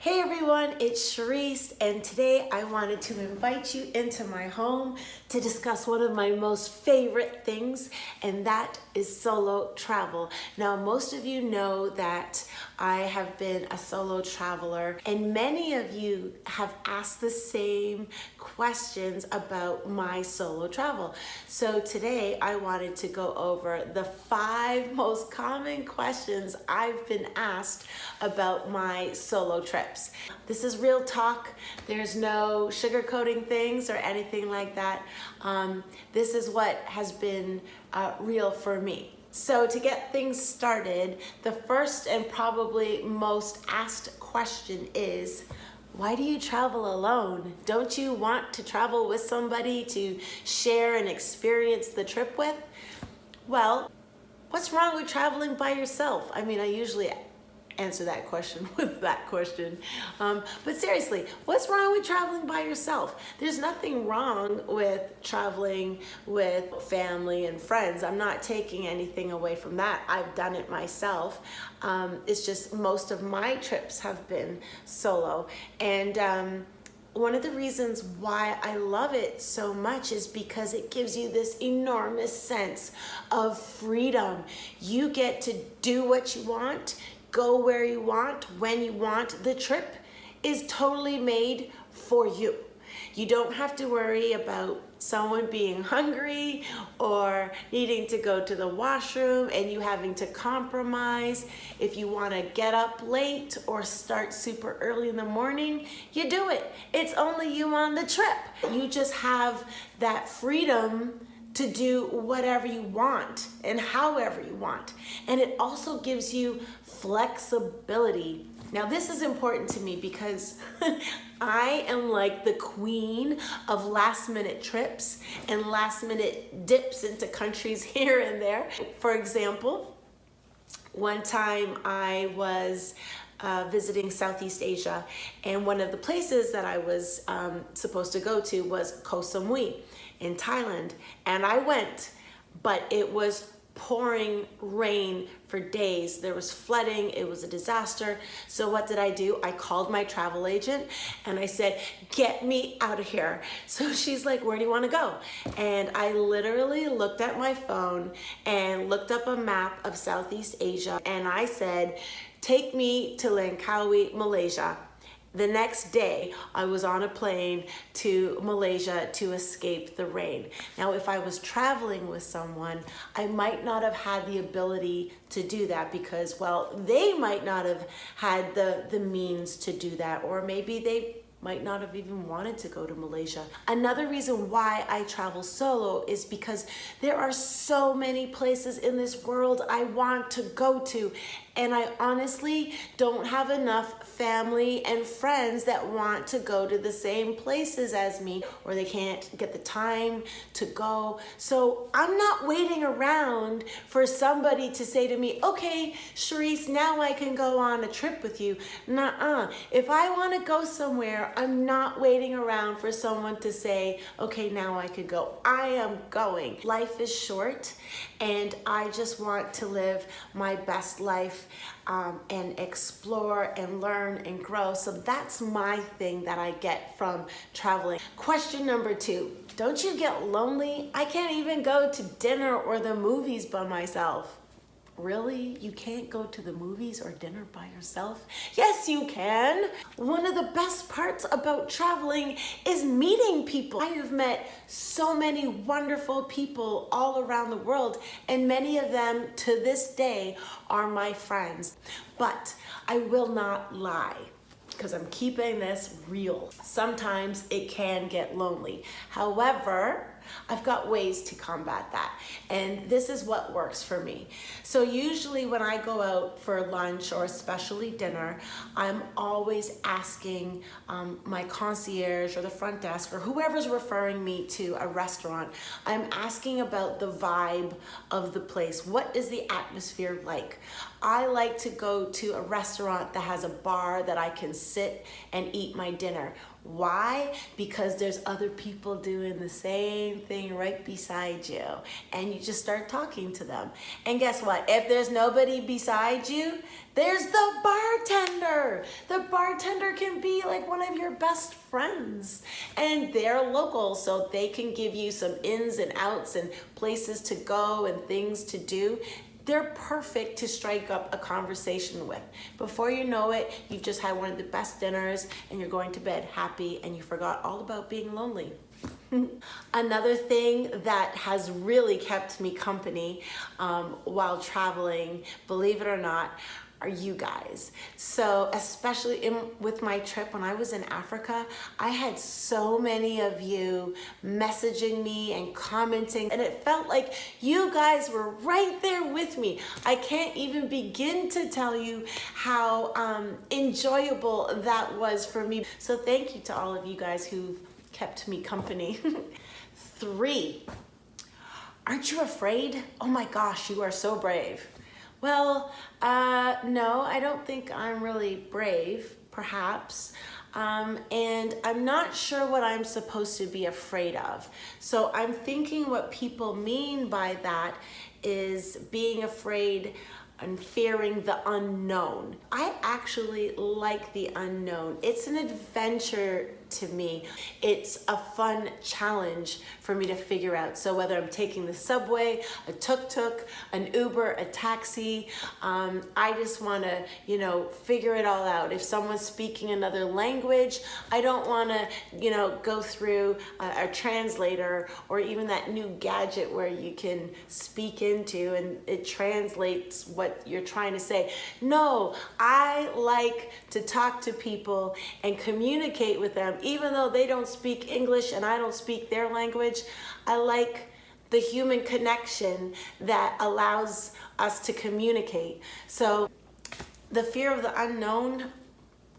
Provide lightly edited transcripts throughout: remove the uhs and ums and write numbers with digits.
Hey everyone, it's Charisse, and today I wanted to invite you into my home to discuss one of my most favorite things, and that is solo travel. Now, most of you know that I have been a solo traveler, and many of you have asked the same questions about my solo travel. So today I wanted to go over the 5 most common questions I've been asked about my solo trips. This is real talk. There's no sugarcoating things or anything like that. This is what has been real for me. So to get things started, the first and probably most asked question is, why do you travel alone? Don't you want to travel with somebody to share and experience the trip with? Well, what's wrong with traveling by yourself? I mean, I usually answer that question with that question. But seriously, what's wrong with traveling by yourself? There's nothing wrong with traveling with family and friends. I'm not taking anything away from that. I've done it myself. It's just most of my trips have been solo. And one of the reasons why I love it so much is because it gives you this enormous sense of freedom. You get to do what you want, go where you want, when you want. The trip is totally made for you. You don't have to worry about someone being hungry or needing to go to the washroom and you having to compromise. If you want to get up late or start super early in the morning, you do it. It's only you on the trip. You just have that freedom to do whatever you want and however you want. And it also gives you flexibility. Now, this is important to me because I am like the queen of last minute trips and last minute dips into countries here and there. For example, one time I was visiting Southeast Asia, and one of the places that I was supposed to go to was Koh Samui in Thailand. And I went, but it was pouring rain for days. There was flooding. It was a disaster. So what did I do? I called my travel agent and I said, get me out of here. So she's like, where do you want to go? And I literally looked at my phone and looked up a map of Southeast Asia, and I said, take me to Langkawi, Malaysia. The next day, I was on a plane to Malaysia to escape the rain. Now, if I was traveling with someone, I might not have had the ability to do that because, well, they might not have had the means to do that, or maybe they might not have even wanted to go to Malaysia. Another reason why I travel solo is because there are so many places in this world I want to go to, and I honestly don't have enough family and friends that want to go to the same places as me, or they can't get the time to go. So I'm not waiting around for somebody to say to me, okay, Charisse, now I can go on a trip with you. Nuh-uh. If I want to go somewhere, I'm not waiting around for someone to say, okay, now I could go. I am going. Life is short, and I just want to live my best life and explore and learn and grow. So that's my thing that I get from traveling. Question number 2, don't you get lonely? I can't even go to dinner or the movies by myself. Really? You can't go to the movies or dinner by yourself? Yes, you can. One of the best parts about traveling is meeting people. I have met so many wonderful people all around the world, and many of them to this day are my friends. But I will not lie, because I'm keeping this real. Sometimes it can get lonely. However, I've got ways to combat that, and this is what works for me. So usually when I go out for lunch or especially dinner, I'm always asking my concierge or the front desk or whoever's referring me to a restaurant, I'm asking about the vibe of the place. What is the atmosphere like? I like to go to a restaurant that has a bar that I can sit and eat my dinner. Why? Because there's other people doing the same thing right beside you, and you just start talking to them. And guess what? If there's nobody beside you, there's the bartender. The bartender can be like one of your best friends, and they're local, so they can give you some ins and outs and places to go and things to do. They're perfect to strike up a conversation with. Before you know it, you've just had one of the best dinners and you're going to bed happy and you forgot all about being lonely. Another thing that has really kept me company while traveling, believe it or not, are you guys. So especially with my trip when I was in Africa, I had so many of you messaging me and commenting, and it felt like you guys were right there with me. I can't even begin to tell you how enjoyable that was for me. So thank you to all of you guys who've kept me company. 3, aren't you afraid? Oh my gosh, you are so brave. Well, no, I don't think I'm really brave, perhaps. And I'm not sure what I'm supposed to be afraid of. So I'm thinking what people mean by that is being afraid and fearing the unknown. I actually like the unknown. It's an adventure to me. It's a fun challenge for me to figure out. So whether I'm taking the subway, a tuk-tuk, an Uber, a taxi, I just want to, figure it all out. If someone's speaking another language, I don't want to, go through a translator or even that new gadget where you can speak into and it translates what you're trying to say. No, I like to talk to people and communicate with them, even though they don't speak English and I don't speak their language. I like the human connection that allows us to communicate. So the fear of the unknown,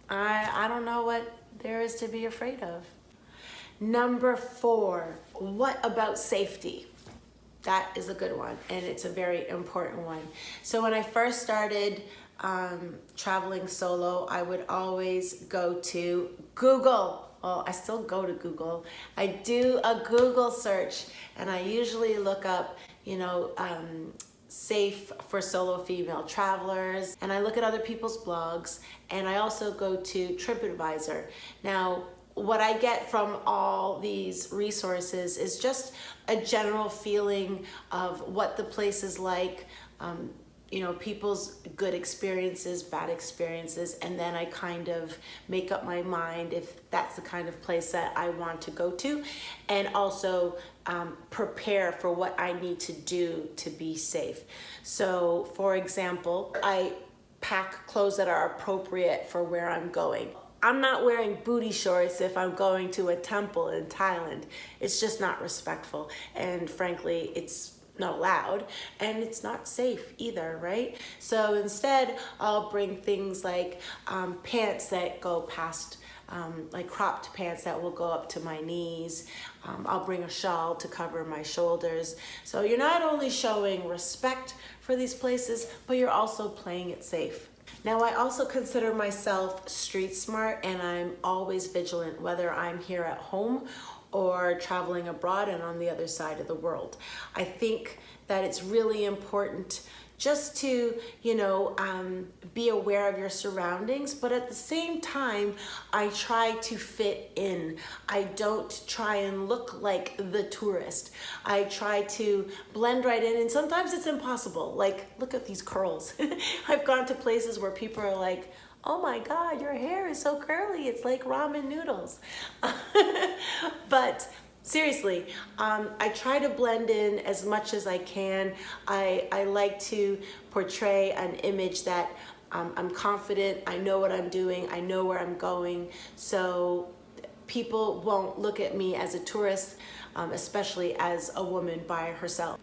I don't know what there is to be afraid of. Number 4, what about safety? That is a good one, and it's a very important one. So when I first started traveling solo, I would always go to Google. Well, I still go to Google. I do a Google search, and I usually look up, safe for solo female travelers, and I look at other people's blogs, and I also go to TripAdvisor. Now, what I get from all these resources is just a general feeling of what the place is like, people's good experiences, bad experiences, and then I kind of make up my mind if that's the kind of place that I want to go to, and also prepare for what I need to do to be safe. So, for example, I pack clothes that are appropriate for where I'm going. I'm not wearing booty shorts if I'm going to a temple in Thailand. It's just not respectful, and frankly, it's not allowed, and it's not safe either, right? So instead, I'll bring things like pants that go past, like cropped pants that will go up to my knees. I'll bring a shawl to cover my shoulders. So you're not only showing respect for these places, but you're also playing it safe. Now, I also consider myself street smart, and I'm always vigilant, whether I'm here at home or traveling abroad and on the other side of the world. I think that it's really important just to, be aware of your surroundings, but at the same time, I try to fit in. I don't try and look like the tourist. I try to blend right in, and sometimes it's impossible. Like, look at these curls. I've gone to places where people are like, oh my God, your hair is so curly. It's like ramen noodles. But seriously, I try to blend in as much as I can. I like to portray an image that I'm confident, I know what I'm doing, I know where I'm going, so people won't look at me as a tourist, especially as a woman by herself.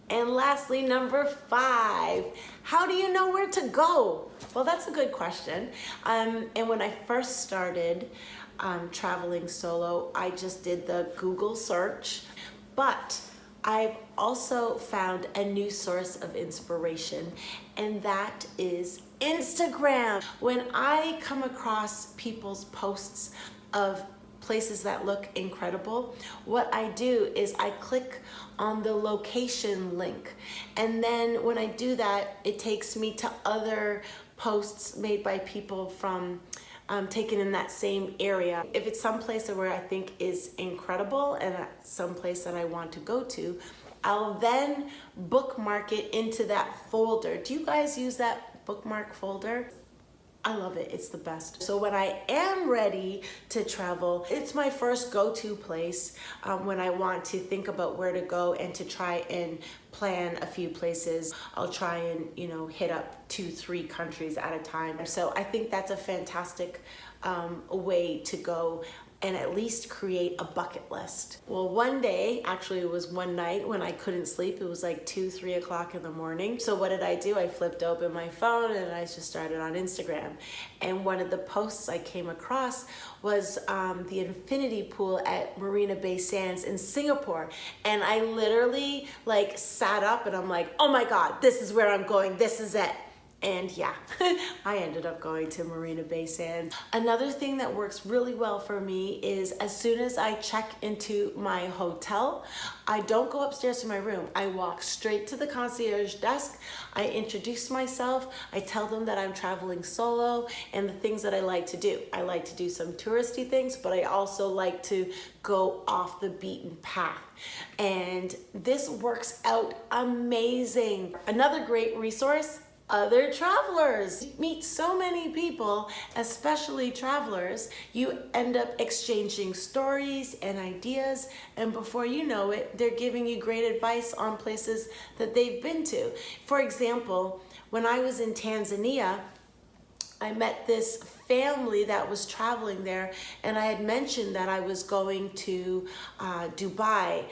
And lastly, number 5, how do you know where to go? Well, that's a good question. And when I first started traveling solo, I just did the Google search, but I've also found a new source of inspiration, and that is Instagram. When I come across people's posts of places that look incredible, what I do is I click on the location link, and then when I do that, it takes me to other posts made by people from taken in that same area. If it's some place where I think is incredible and some place that I want to go to, I'll then bookmark it into that folder. Do you guys use that bookmark folder? I love it, it's the best. So when I am ready to travel, it's my first go-to place when I want to think about where to go and to try and plan a few places. I'll try and, hit up 2-3 countries at a time. So I think that's a fantastic way to go and at least create a bucket list. Well, one day, actually it was one night when I couldn't sleep. It was like 2-3 o'clock in the morning. So what did I do? I flipped open my phone and I just started on Instagram. And one of the posts I came across was the infinity pool at Marina Bay Sands in Singapore. And I literally sat up and I'm like, oh my God, this is where I'm going, this is it. And yeah, I ended up going to Marina Bay Sands. Another thing that works really well for me is as soon as I check into my hotel, I don't go upstairs to my room. I walk straight to the concierge desk. I introduce myself. I tell them that I'm traveling solo and the things that I like to do. I like to do some touristy things, but I also like to go off the beaten path. And this works out amazing. Another great resource, other travelers. You meet so many people, especially travelers. You end up exchanging stories and ideas, and before you know it, they're giving you great advice on places that they've been to. For example, when I was in Tanzania, I met this family that was traveling there, and I had mentioned that I was going to Dubai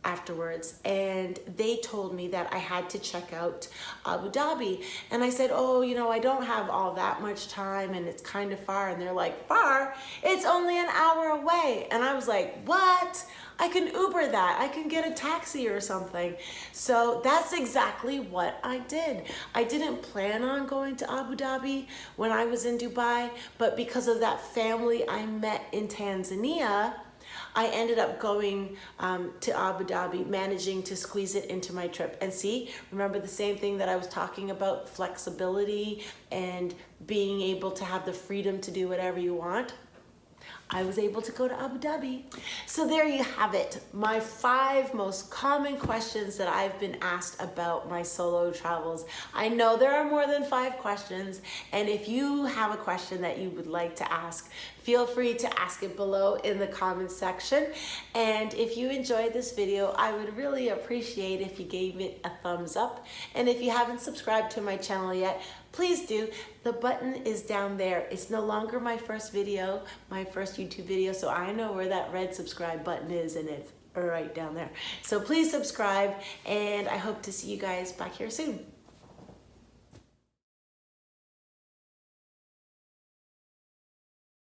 afterwards, and they told me that I had to check out Abu Dhabi, and I said, oh, I don't have all that much time and it's kind of far. And they're like, far? It's only an hour away. And I was like, what? I can Uber that, I can get a taxi or something. So that's exactly what I did. I didn't plan on going to Abu Dhabi when I was in Dubai, but because of that family I met in Tanzania, I ended up going to Abu Dhabi, managing to squeeze it into my trip. And see, remember the same thing that I was talking about, flexibility and being able to have the freedom to do whatever you want? I was able to go to Abu Dhabi. So there you have it, my 5 most common questions that I've been asked about my solo travels. I know there are more than 5 questions, and if you have a question that you would like to ask, feel free to ask it below in the comments section. And if you enjoyed this video, I would really appreciate if you gave it a thumbs up. And if you haven't subscribed to my channel yet, please do. The button is down there. It's no longer my first video, my first YouTube video, so I know where that red subscribe button is, and it's right down there. So please subscribe, and I hope to see you guys back here soon.